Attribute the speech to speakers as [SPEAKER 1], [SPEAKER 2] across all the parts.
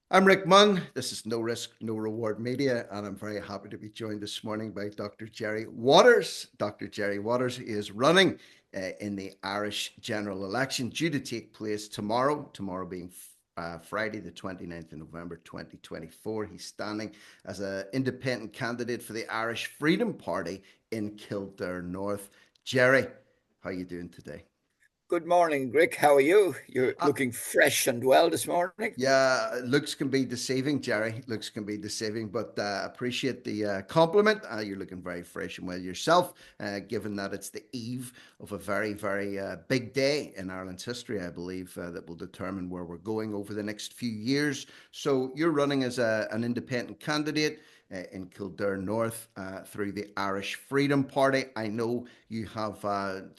[SPEAKER 1] I'm Rick Munn. This is No Risk, No Reward Media, and I'm very happy to be joined this morning by Dr. Gerry Waters. Dr. Gerry Waters is running in the Irish general election due to take place tomorrow being Friday, the 29th of November 2024. He's standing as an independent candidate for the Irish Freedom Party in Kildare North. Gerry, how are you doing today?
[SPEAKER 2] Good morning, Rick. How are you? You're
[SPEAKER 1] Uh,
[SPEAKER 2] looking fresh and well this morning.
[SPEAKER 1] Yeah, looks can be deceiving, Gerry. Looks can be deceiving, but appreciate the compliment. You're looking very fresh and well yourself, given that it's the eve of a very big day in Ireland's history, I believe, that will determine where we're going over the next few years. So you're running as an independent candidate in Kildare North through the Irish Freedom Party. I know you have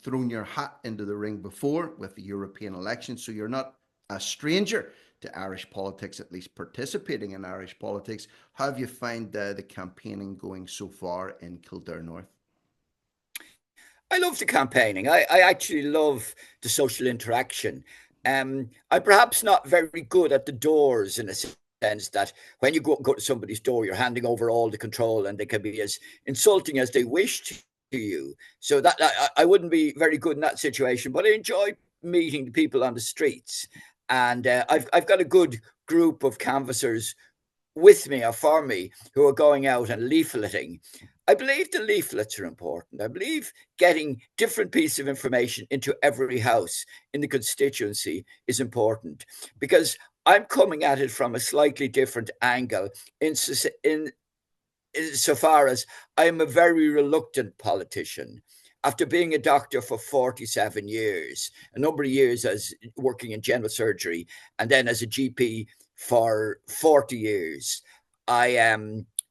[SPEAKER 1] thrown your hat into the ring before with the European elections, so you're not a stranger to Irish politics, at least participating in Irish politics. How have you found the campaigning going so far in Kildare North?
[SPEAKER 2] I love the campaigning. I actually love the social interaction. I'm perhaps not very good at the doors in a sense that when you go to somebody's door, you're handing over all the control and they can be as insulting as they wish to you. So that I wouldn't be very good in that situation, but I enjoy meeting the people on the streets. And I've got a good group of canvassers with me or for me who are going out and leafleting. I believe the leaflets are important. I believe getting different pieces of information into every house in the constituency is important because I'm coming at it from a slightly different angle in so far as I'm a very reluctant politician. After being a doctor for 47 years, a number of years as working in general surgery, and then as a GP for 40 years, I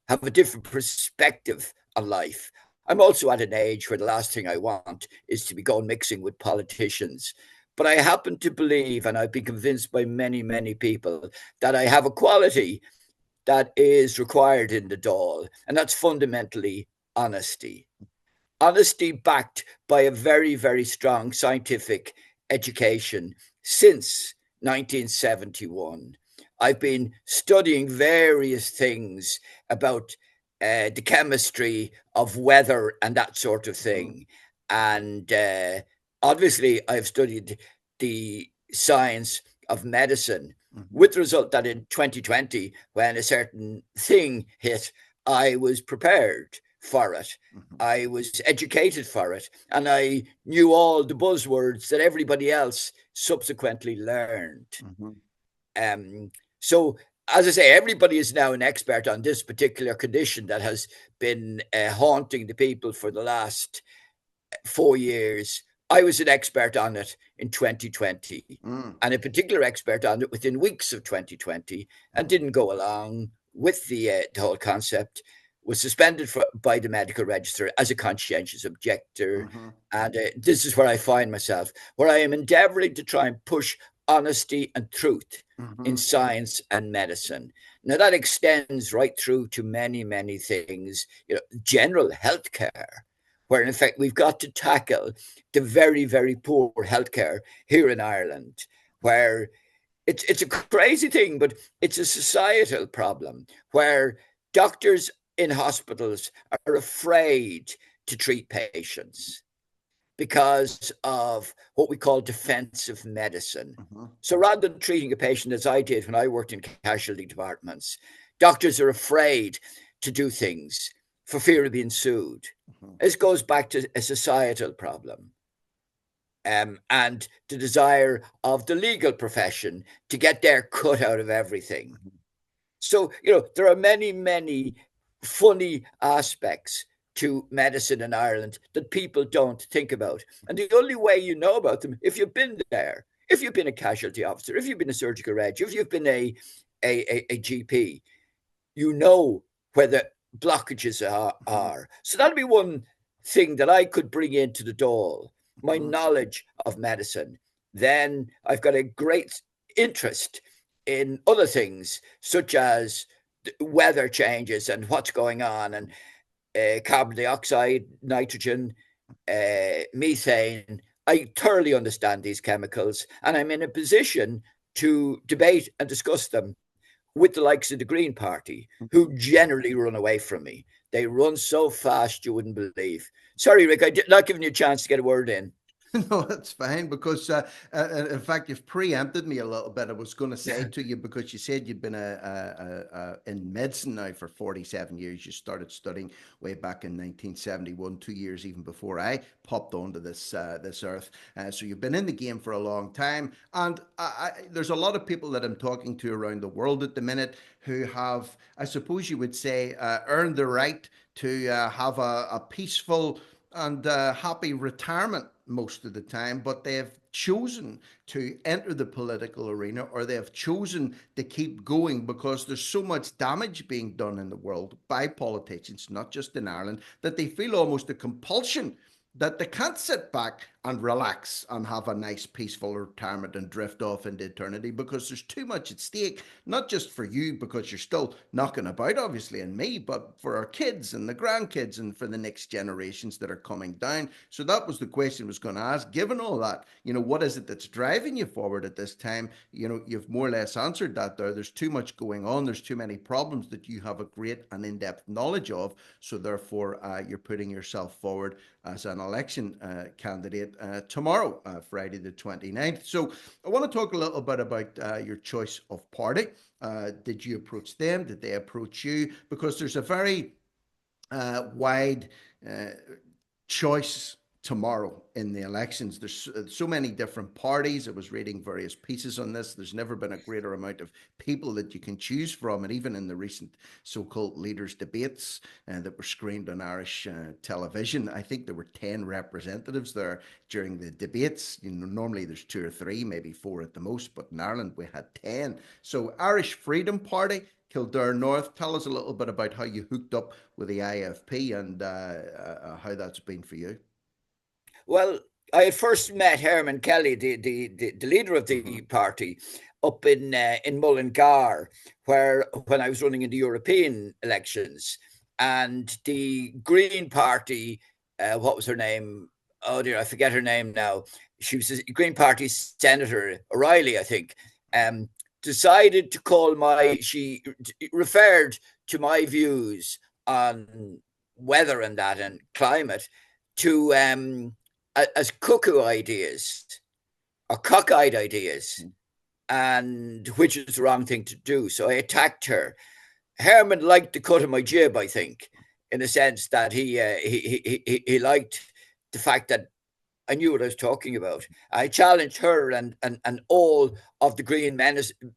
[SPEAKER 2] have a different perspective on life. I'm also at an age where the last thing I want is to be going mixing with politicians. But I happen to believe, and I've been convinced by many people, that I have a quality that is required in the Dáil, and that's fundamentally honesty. Honesty backed by a very strong scientific education since 1971. I've been studying various things about the chemistry of weather and that sort of thing. And obviously, I've studied the science of medicine
[SPEAKER 1] Mm-hmm.
[SPEAKER 2] with the result that in 2020, when a certain thing hit, I was prepared for it.
[SPEAKER 1] Mm-hmm.
[SPEAKER 2] I was educated for it, and I knew all the buzzwords that everybody else subsequently learned.
[SPEAKER 1] Mm-hmm.
[SPEAKER 2] Um, so, as I say, everybody is now an expert on this particular condition that has been haunting the people for the last 4 years. I was an expert on it in 2020,
[SPEAKER 1] Mm-hmm.
[SPEAKER 2] and a particular expert on it within weeks of 2020, and didn't go along with the whole concept. Was suspended by the medical register as a conscientious objector,
[SPEAKER 1] Mm-hmm.
[SPEAKER 2] and this is where I find myself, where I am endeavoring to try and push honesty and truth in
[SPEAKER 1] Mm-hmm.
[SPEAKER 2] science and medicine. Now that extends right through to many things, general healthcare, where in fact we've got to tackle the very poor healthcare here in Ireland, where it's a crazy thing, but it's a societal problem where doctors in hospitals are afraid to treat patients because of what we call defensive medicine.
[SPEAKER 1] Mm-hmm.
[SPEAKER 2] So rather than treating a patient as I did when I worked in casualty departments, doctors are afraid to do things for fear of being sued. This goes back to a societal problem. And the desire of the legal profession to get their cut out of everything.
[SPEAKER 1] Mm-hmm.
[SPEAKER 2] So, there are many funny aspects to medicine in Ireland that people don't think about. And the only way you know about them, if you've been there, if you've been a casualty officer, if you've been a surgical reg, if you've been a GP, you know where the blockages are. So that'd be one thing that I could bring into the Dáil, my
[SPEAKER 1] Mm-hmm.
[SPEAKER 2] knowledge of medicine. Then I've got a great interest in other things, such as weather changes and what's going on, and carbon dioxide, nitrogen, methane. I thoroughly understand these chemicals, and I'm in a position to debate and discuss them with the likes of the Green Party, who generally run away from me. They run so fast you wouldn't believe. Sorry, Rick, I'm not giving you a chance to get a word in.
[SPEAKER 1] No, that's fine because, in fact, you've preempted me a little bit. I was going to say to you because you said you'd been in medicine now for 47 years. You started studying way back in 1971, 2 years even before I popped onto this earth. So you've been in the game for a long time, and there's a lot of people that I'm talking to around the world at the minute who have, I suppose you would say, earned the right to have a peaceful and happy retirement most of the time, but they have chosen to enter the political arena, or they have chosen to keep going because there's so much damage being done in the world by politicians, not just in Ireland, that they feel almost a compulsion that they can't sit back and relax and have a nice peaceful retirement and drift off into eternity because there's too much at stake, not just for you because you're still knocking about, obviously, and me, but for our kids and the grandkids and for the next generations that are coming down. So that was the question I was going to ask. Given all that, what is it that's driving you forward at this time? You've more or less answered that there. There's too much going on. There's too many problems that you have a great and in-depth knowledge of. So therefore, you're putting yourself forward as an election candidate tomorrow, Friday the 29th. So I want to talk a little bit about your choice of party. Did you approach them? Did they approach you? Because there's a very wide choice tomorrow in the elections. There's so many different parties. I was reading various pieces on this. There's never been a greater amount of people that you can choose from. And even in the recent so-called leaders' debates that were screened on Irish television, I think there were 10 representatives there during the debates. Normally there's 2 or 3, maybe 4 at the most, but in Ireland we had 10. So Irish Freedom Party, Kildare North, tell us a little bit about how you hooked up with the IFP and how that's been for you.
[SPEAKER 2] Well, I had first met Herman Kelly, the leader of
[SPEAKER 1] Mm-hmm.
[SPEAKER 2] the party, up in Mullingar, where when I was running in the European elections, and the Green Party, what was her name? Oh dear, I forget her name now. She was a Green Party Senator O'Reilly, I think. Um, Decided to call she referred to my views on weather and that and climate to as cuckoo ideas or cockeyed ideas, and which is the wrong thing to do. So I attacked her. Herman liked the cut of my jib, I think, in the sense that he liked the fact that I knew what I was talking about. I challenged her and all of the Green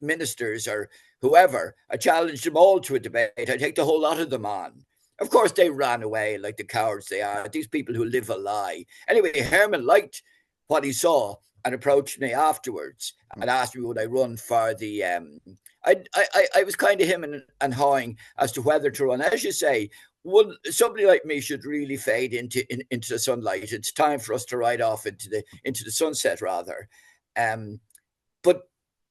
[SPEAKER 2] ministers or whoever. I challenged them all to a debate. I take the whole lot of them on. Of course, they ran away like the cowards they are. These people who live a lie. Anyway, Herman liked what he saw and approached me afterwards and asked me would I run for the. I was kind of him and hawing as to whether to run. As you say, somebody like me should really fade into the sunlight. It's time for us to ride off into the sunset, rather. But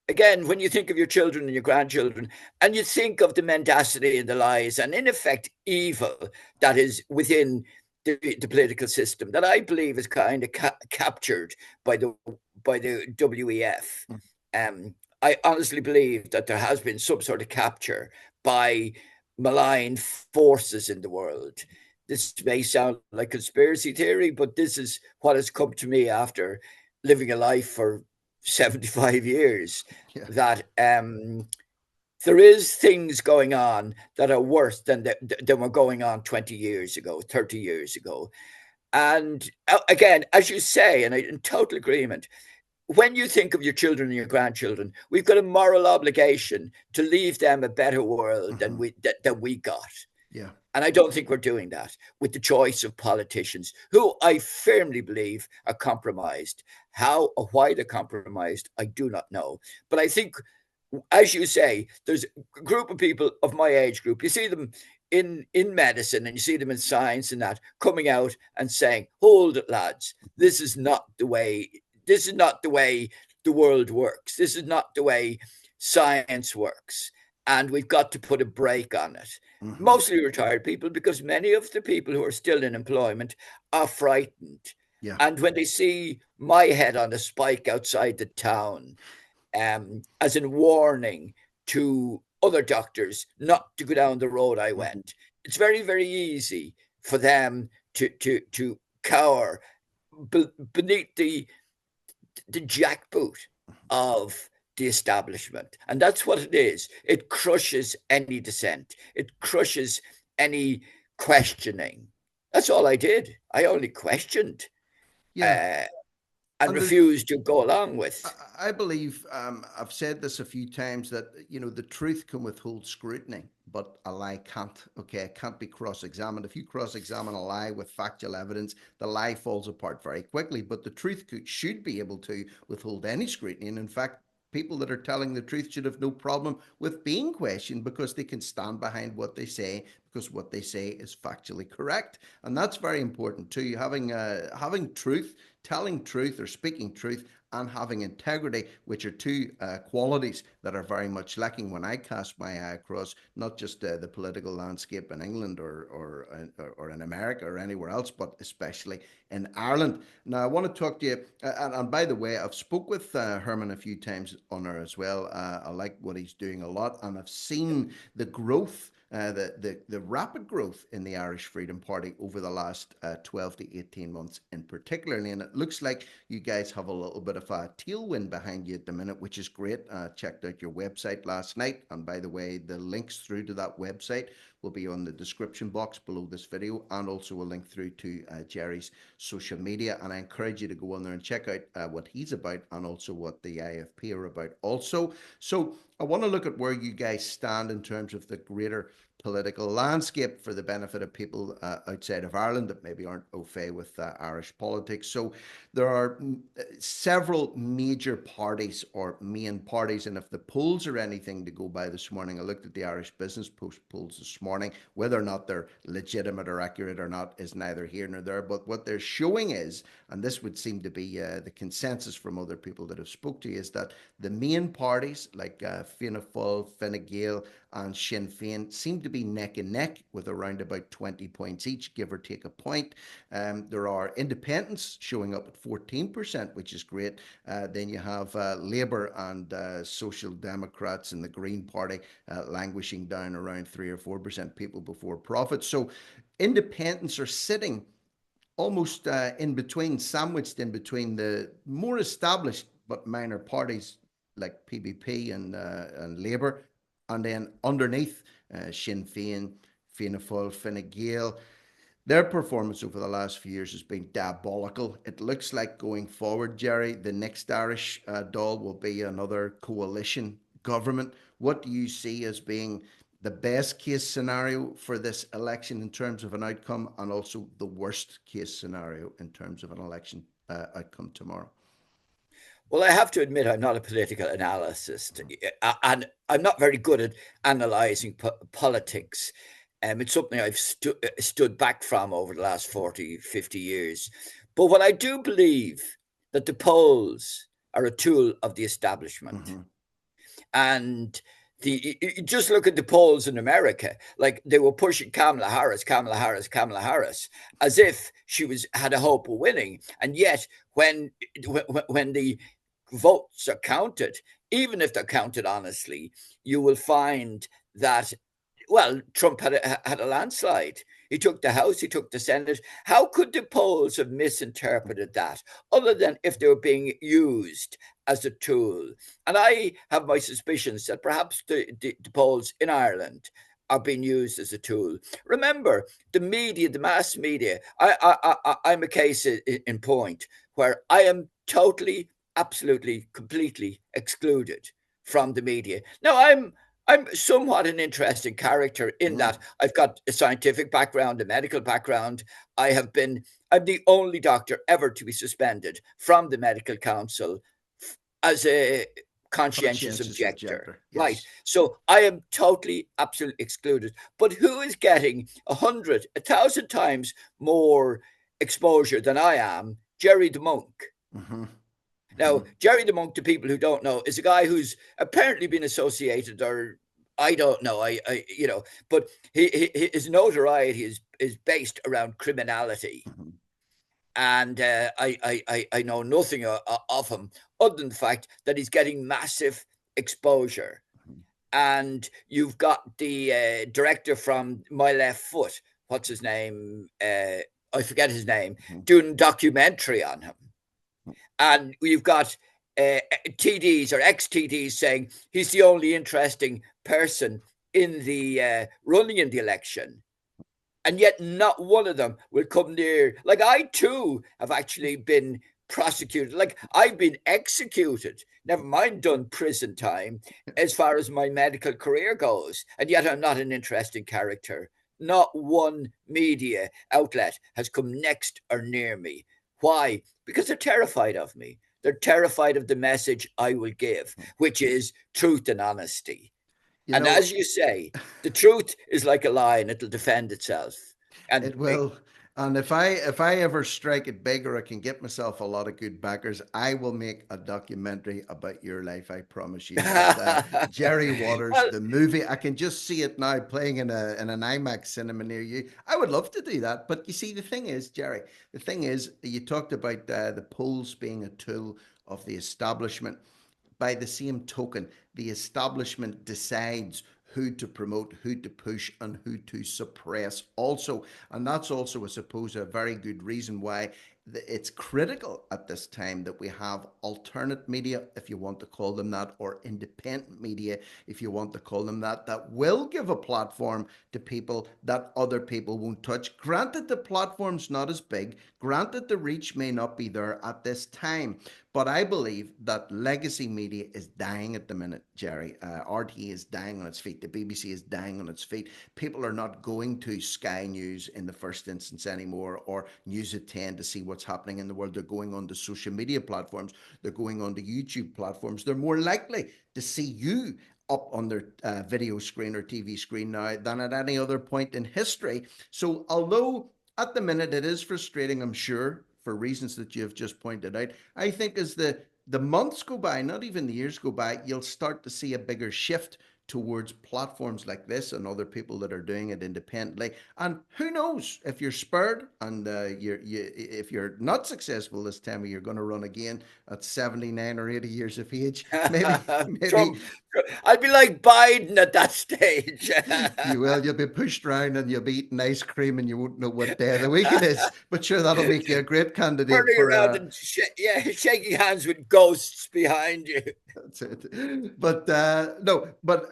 [SPEAKER 2] again, when you think of your children and your grandchildren, and you think of the mendacity and the lies, and in effect evil that is within the political system, that I believe is kind of captured by the WEF. I honestly believe that there has been some sort of capture by malign forces in the world. This may sound like conspiracy theory, but this is what has come to me after living a life for 75 years,
[SPEAKER 1] Yeah.
[SPEAKER 2] that there is things going on that are worse than were going on 20 years ago, 30 years ago. And again, as you say, and I'm in total agreement, when you think of your children and your grandchildren, we've got a moral obligation to leave them a better world than we got.
[SPEAKER 1] Yeah.
[SPEAKER 2] And I don't think we're doing that with the choice of politicians who I firmly believe are compromised. How or why they're compromised, I do not know. But I think, as you say, there's a group of people of my age group. You see them in medicine and you see them in science and that coming out and saying, hold it, lads, this is not the way. This is not the way the world works. This is not the way science works. And we've got to put a brake on it.
[SPEAKER 1] Mm-hmm.
[SPEAKER 2] Mostly retired people, because many of the people who are still in employment are frightened.
[SPEAKER 1] Yeah.
[SPEAKER 2] And when they see my head on a spike outside the town, as a warning to other doctors not to go down the road I
[SPEAKER 1] Mm-hmm.
[SPEAKER 2] went. It's very, very easy for them to cower beneath the jackboot of the establishment. And that's what it is. It crushes any dissent, it crushes any questioning. That's all I did. I only questioned
[SPEAKER 1] Yeah.
[SPEAKER 2] uh, and
[SPEAKER 1] And
[SPEAKER 2] refused to go along with.
[SPEAKER 1] I believe I've said this a few times that the truth can withhold scrutiny, but a lie can't. Okay, it can't be cross-examined. If you cross-examine a lie with factual evidence, the lie falls apart very quickly. But the truth should be able to withhold any scrutiny, and in fact, people that are telling the truth should have no problem with being questioned because they can stand behind what they say because what they say is factually correct, and that's very important too. Having truth, telling truth or speaking truth, and having integrity, which are two qualities that are very much lacking when I cast my eye across not just the political landscape in England or in America or anywhere else, but especially in Ireland. Now, I want to talk to you, and by the way, I've spoke with Herman a few times on her as well. I like what he's doing a lot, and I've seen the growth. The rapid growth in the Irish Freedom Party over the last 12 to 18 months in particularly, and it looks like you guys have a little bit of a tailwind behind you at the minute, which is great. Checked out your website last night, and by the way, the links through to that website will be on the description box below this video, and also a link through to Gerry's social media. And I encourage you to go on there and check out what he's about and also what the IFP are about also. So I want to look at where you guys stand in terms of the greater political landscape for the benefit of people outside of Ireland that maybe aren't au fait with Irish politics. So there are several major parties or main parties, and if the polls are anything to go by this morning, I looked at the Irish Business Post polls this morning. Whether or not they're legitimate or accurate or not is neither here nor there, but what they're showing is, and this would seem to be the consensus from other people that have spoke to you, is that the main parties like Fianna Fáil, Fine Gael, and Sinn Féin seem to be neck and neck with around about 20 points each, give or take a point. There are independents showing up at 14%, which is great. Then you have Labour and Social Democrats and the Green Party languishing down around 3 or 4% people before profit. So independents are sitting almost in between, sandwiched in between the more established but minor parties like PBP and Labour, and then underneath Sinn Féin, Fianna Fáil, Fine Gael. Their performance over the last few years has been diabolical. It looks like going forward, Gerry, the next Irish Dáil will be another coalition government. What do you see as being the best case scenario for this election in terms of an outcome, and also the worst case scenario in terms of an election outcome tomorrow?
[SPEAKER 2] Well, I have to admit, I'm not a political analyst, and I'm not very good at analysing politics. It's something I've stood back from over the last 40, 50 years. But what I do believe that the polls are a tool of the establishment.
[SPEAKER 1] Mm-hmm.
[SPEAKER 2] And you just look at the polls in America, like they were pushing Kamala Harris, Kamala Harris, Kamala Harris, as if she had a hope of winning. And yet, when the votes are counted, even if they're counted honestly, you will find that, well, Trump had a landslide. He took the House, he took the Senate. How could the polls have misinterpreted that, other than if they were being used as a tool? And I have my suspicions that perhaps the polls in Ireland are being used as a tool. Remember, the media, the mass media. I'm a case in point where I am totally, absolutely, completely excluded from the media. Now, I'm somewhat an interesting character in
[SPEAKER 1] Mm.
[SPEAKER 2] that I've got a scientific background, a medical background. I'm the only doctor ever to be suspended from the medical council as a conscientious
[SPEAKER 1] Conscientious
[SPEAKER 2] objector.
[SPEAKER 1] objector,
[SPEAKER 2] Right.
[SPEAKER 1] yes.
[SPEAKER 2] So I am totally, absolutely excluded. But who is getting 100, 1,000 times more exposure than I am? Gerry the Monk.
[SPEAKER 1] Mm-hmm. Mm-hmm.
[SPEAKER 2] Now, Gerry the Monk, to people who don't know, is a guy who's apparently been associated, or I don't know, but his notoriety is based around criminality,
[SPEAKER 1] Mm-hmm.
[SPEAKER 2] and I know nothing of him other than the fact that he's getting massive exposure. and you've got the director from My Left Foot. What's his name? I forget his name. Doing a documentary on him, and you've got TDs or ex TDs saying he's the only interesting person in the running in the election. And yet, not one of them will come near. Like, I too have actually been prosecuted. Like, I've been executed, never mind done prison time, as far as my medical career goes. And yet, I'm not an interesting character. Not one media outlet has come next or near me. Why? Because they're terrified of me. They're terrified of the message I will give, which is truth and honesty.
[SPEAKER 1] You
[SPEAKER 2] And
[SPEAKER 1] know,
[SPEAKER 2] as you say, the truth is like a lion, it'll defend itself. And
[SPEAKER 1] it will. And if I ever strike it big or I can get myself a lot of good backers, I will make a documentary about your life. I promise you that. Gerry Waters,
[SPEAKER 2] well,
[SPEAKER 1] the movie, I can just see it now playing in an IMAX cinema near you. I would love to do that. But you see, the thing is, Gerry, the thing is, you talked about the polls being a tool of the establishment. By the same token, the establishment decides who to promote, who to push, and who to suppress also. And that's also, I suppose, a very good reason why it's critical at this time that we have alternate media, if you want to call them that, or independent media, if you want to call them that, that will give a platform to people that other people won't touch. Granted, the platform's not as big. Granted, the reach may not be there at this time. But I believe that legacy media is dying at the minute, Gerry. RTE is dying on its feet. The BBC is dying on its feet. People are not going to Sky News in the first instance anymore, or News at 10 to see what's happening in the world. They're going on to social media platforms. They're going on to YouTube platforms. They're more likely to see you up on their video screen or TV screen now than at any other point in history. So although at the minute it is frustrating, I'm sure, for reasons that you've just pointed out, I think as the months go by, not even the years go by, you'll start to see a bigger shift towards platforms like this and other people that are doing it independently. And who knows, if you're spurred and if you're not successful this time, you're going to run again at 79 or 80 years of age. Maybe
[SPEAKER 2] Trump, I'd be like Biden at that stage.
[SPEAKER 1] you will. You'll be pushed around and you'll be eating ice cream and you won't know what day of the week it is. But sure, that'll make you a great candidate
[SPEAKER 2] Turning
[SPEAKER 1] for
[SPEAKER 2] around and shaking hands with ghosts behind you.
[SPEAKER 1] that's it. But no, but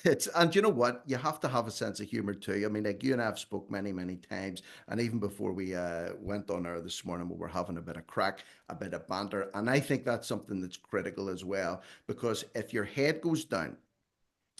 [SPEAKER 1] it's, and you know what? You have to have a sense of humor too. I mean, like you and I have spoke many, many times, and even before we went on air this morning, we were having a bit of crack, a bit of banter, and I think that's something that's critical as well. Because if your head goes down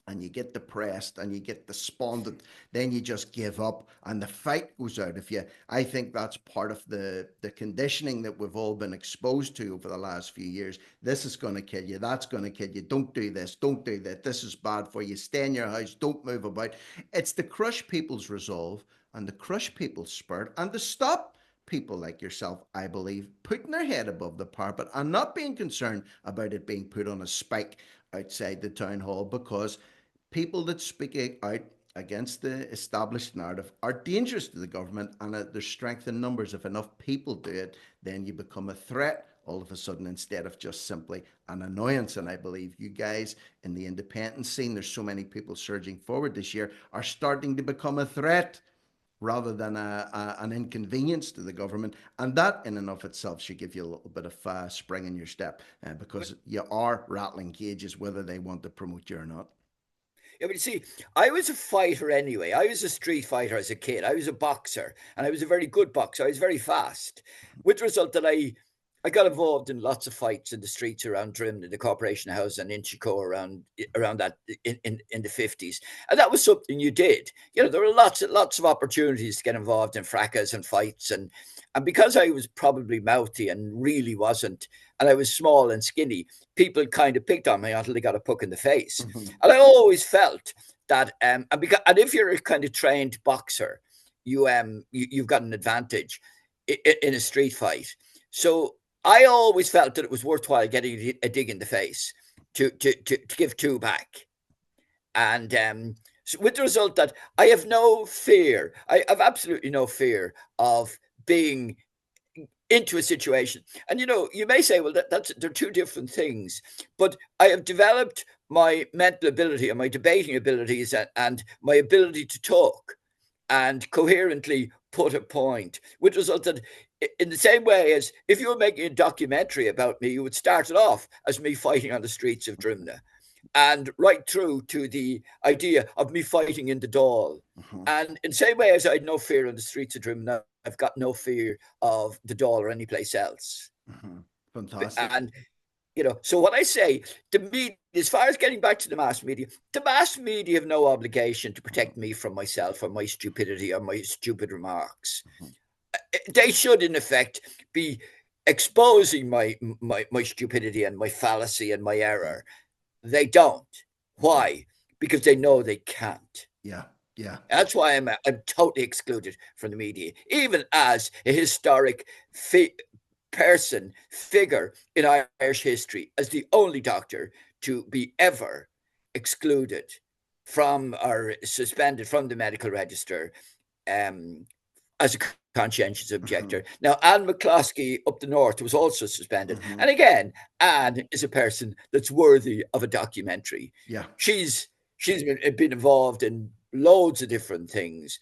[SPEAKER 1] and you get depressed and you get despondent, then you just give up and the fight goes out of you. I think that's part of the conditioning that we've all been exposed to over the last few years. This is going to kill you, that's going to kill you, don't do this, don't do that, this is bad for you, stay in your house, don't move about. It's to crush people's resolve and to crush people's spirit and to stop people like yourself, I believe, putting their head above the parapet and not being concerned about it being put on a spike outside the town hall, because people that speak out against the established narrative are dangerous to the government, and there's strength in numbers. If enough people do it, then you become a threat all of a sudden instead of just simply an annoyance. And I believe you guys in the independent scene, there's so many people surging forward this year, are starting to become a threat rather than an inconvenience to the government. And that in and of itself should give you a little bit of spring in your step, because you are rattling cages whether they want to promote you or not.
[SPEAKER 2] Yeah, but you see, I was a fighter anyway. I was a street fighter as a kid. I was a boxer, and I was a very good boxer. I was very fast, with the result that I got involved in lots of fights in the streets around Drimna, the Corporation House, and Inchico around that in the 50s. And that was something you did. You know, there were lots of opportunities to get involved in fracas and fights, and because I was probably mouthy and really wasn't, and I was small and skinny, people kind of picked on me until they got a puck in the face. And I always felt that, and if you're a kind of trained boxer, you've got an advantage in a street fight. So I always felt that it was worthwhile getting a dig in the face to give two back. And so with the result that I have no fear, I have absolutely no fear of being into a situation. And you know, you may say, well, they're two different things, but I have developed my mental ability and my debating abilities and my ability to talk and coherently put a point, which resulted in the same way as if you were making a documentary about me, you would start it off as me fighting on the streets of Drimna and right through to the idea of me fighting in the Dáil.
[SPEAKER 1] Uh-huh.
[SPEAKER 2] And in the same way as I had no fear on the streets of Drimna, I've got no fear of the Dáil or any place else.
[SPEAKER 1] Uh-huh. Fantastic.
[SPEAKER 2] And so what I say, the media, as far as getting back to the mass media have no obligation to protect me from myself or my stupidity or my stupid remarks.
[SPEAKER 1] Uh-huh.
[SPEAKER 2] They should, in effect, be exposing my stupidity and my fallacy and my error. They don't. Why? Because they know they can't.
[SPEAKER 1] Yeah, yeah.
[SPEAKER 2] That's why I'm totally excluded from the media, even as a historic figure in Irish history, as the only doctor to be ever excluded from or suspended from the medical register as a conscientious objector.
[SPEAKER 1] Uh-huh.
[SPEAKER 2] Now, Anne McCloskey up the north was also suspended.
[SPEAKER 1] Uh-huh.
[SPEAKER 2] And again, Anne is a person that's worthy of a documentary.
[SPEAKER 1] Yeah.
[SPEAKER 2] She's been involved in loads of different things.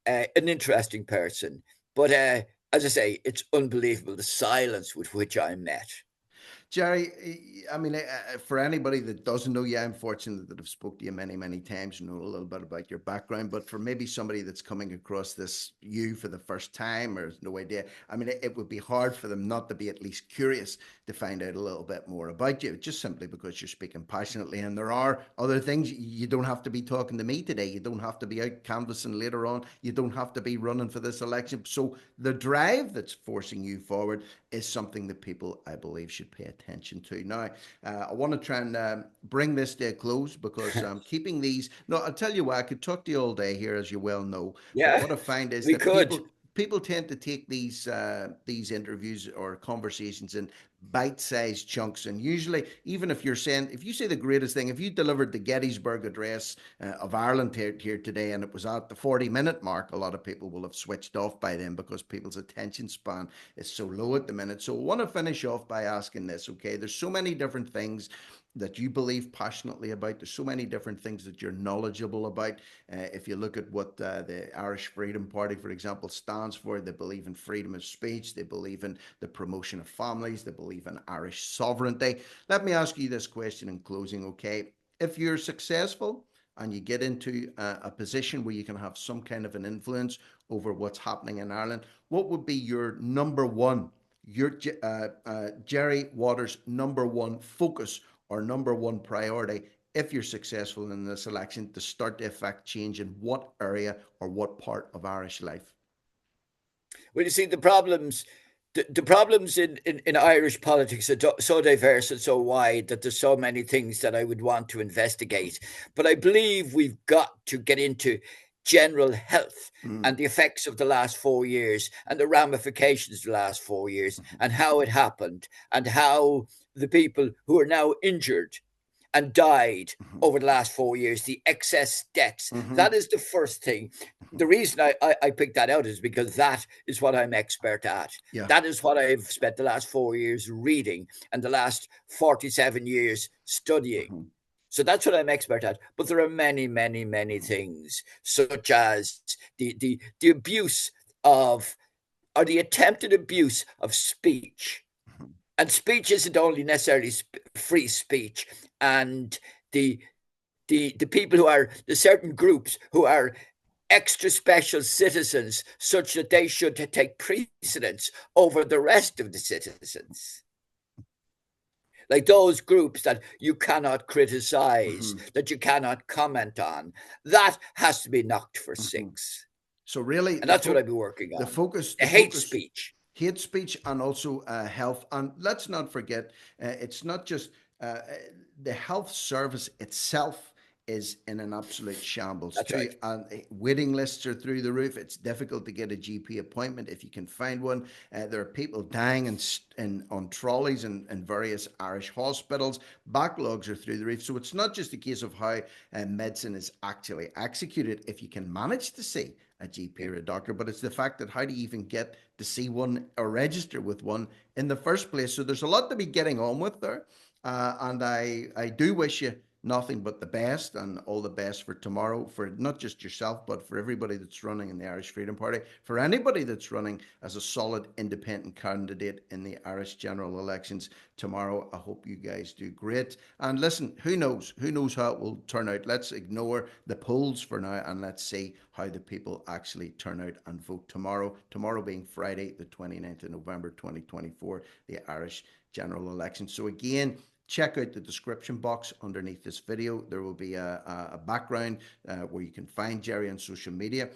[SPEAKER 2] An interesting person. But as I say, it's unbelievable the silence with which I'm met.
[SPEAKER 1] Gerry, I mean, for anybody that doesn't know you, I'm fortunate that I've spoke to you many, many times, know a little bit about your background. But for maybe somebody that's coming across you for the first time or has no idea, I mean, it would be hard for them not to be at least curious to find out a little bit more about you, just simply because you're speaking passionately. And there are other things. You don't have to be talking to me today. You don't have to be out canvassing later on. You don't have to be running for this election. So the drive that's forcing you forward is something that people, I believe, should pay attention to. Now, I want to try and bring this to a close because keeping these. No, I'll tell you what, I could talk to you all day here, as you well know. But
[SPEAKER 2] Yeah,
[SPEAKER 1] what I find is
[SPEAKER 2] we
[SPEAKER 1] that
[SPEAKER 2] could.
[SPEAKER 1] people tend to take these interviews or conversations in bite-sized chunks, and usually, even if you say the greatest thing, if you delivered the Gettysburg Address of Ireland here today and it was at the 40-minute mark, a lot of people will have switched off by then because people's attention span is so low at the minute. So I want to finish off by asking this. Okay, there's so many different things that you believe passionately about. There's so many different things that you're knowledgeable about. If you look at what the Irish Freedom Party, for example, stands for, they believe in freedom of speech. They believe in the promotion of families. They believe in Irish sovereignty. Let me ask you this question in closing, okay? If you're successful and you get into a position where you can have some kind of an influence over what's happening in Ireland, what would be your number one, Gerry Waters' number one focus or number one priority if you're successful in this election to start to effect change in what area or what part of Irish life?
[SPEAKER 2] Well, you see, the problems in Irish politics are so diverse and so wide that there's so many things that I would want to investigate. But I believe we've got to get into general health
[SPEAKER 1] Mm.
[SPEAKER 2] and the effects of the last 4 years and the ramifications of the last 4 years and how it happened and how the people who are now injured and died
[SPEAKER 1] Mm-hmm.
[SPEAKER 2] over the last 4 years, the excess deaths.
[SPEAKER 1] Mm-hmm.
[SPEAKER 2] That is the first thing. The reason I picked that out is because that is what I'm expert at.
[SPEAKER 1] Yeah.
[SPEAKER 2] That is what I've spent the last 4 years reading and the last 47 years studying.
[SPEAKER 1] Mm-hmm.
[SPEAKER 2] So that's what I'm expert at. But there are many, many, many things, such as the abuse of, or the attempted abuse of speech. And speech isn't only necessarily free speech. And the people who are, the certain groups who are extra special citizens, such that they should take precedence over the rest of the citizens. Like those groups that you cannot criticize, that you cannot comment on, that has to be knocked for six.
[SPEAKER 1] So really,
[SPEAKER 2] and that's what I've been working on.
[SPEAKER 1] The
[SPEAKER 2] hate speech.
[SPEAKER 1] Hate speech, and also health. And let's not forget, it's not just the health service itself is in an absolute shambles
[SPEAKER 2] That's
[SPEAKER 1] too.
[SPEAKER 2] right.
[SPEAKER 1] And waiting lists are through the roof. It's difficult to get a GP appointment if you can find one. There are people dying on trolleys in various Irish hospitals. Backlogs are through the roof. So it's not just a case of how medicine is actually executed if you can manage to see a GP or a doctor, but it's the fact that how do you even get to see one or register with one in the first place? So there's a lot to be getting on with there. And I do wish you nothing but the best, and all the best for tomorrow, for not just yourself, but for everybody that's running in the Irish Freedom Party, for anybody that's running as a solid independent candidate in the Irish general elections tomorrow. I hope you guys do great. And listen, who knows? Who knows how it will turn out? Let's ignore the polls for now and let's see how the people actually turn out and vote tomorrow. Tomorrow being Friday, the 29th of November 2024, the Irish general election. So again, check out the description box underneath this video. There will be a background where you can find Gerry on social media,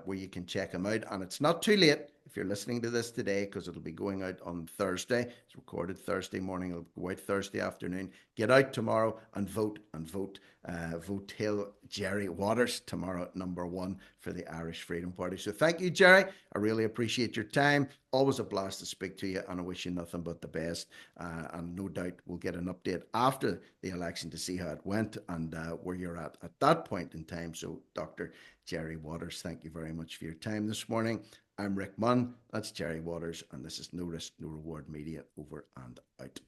[SPEAKER 1] where you can check him out. And it's not too late if you're listening to this today, because it'll be going out on Thursday. It's recorded Thursday morning. It'll go out Thursday afternoon. Get out tomorrow and vote and vote. Vote till Gerry Waters tomorrow, #1 for the Irish Freedom Party. So thank you, Gerry. I really appreciate your time. Always a blast to speak to you, and I wish you nothing but the best. And no doubt we'll get an update after the election to see how it went and where you're at that point in time. So, Dr. Gerry Waters, thank you very much for your time this morning. I'm Rick Munn. That's Gerry Waters, and this is No Risk, No Reward Media, over and out.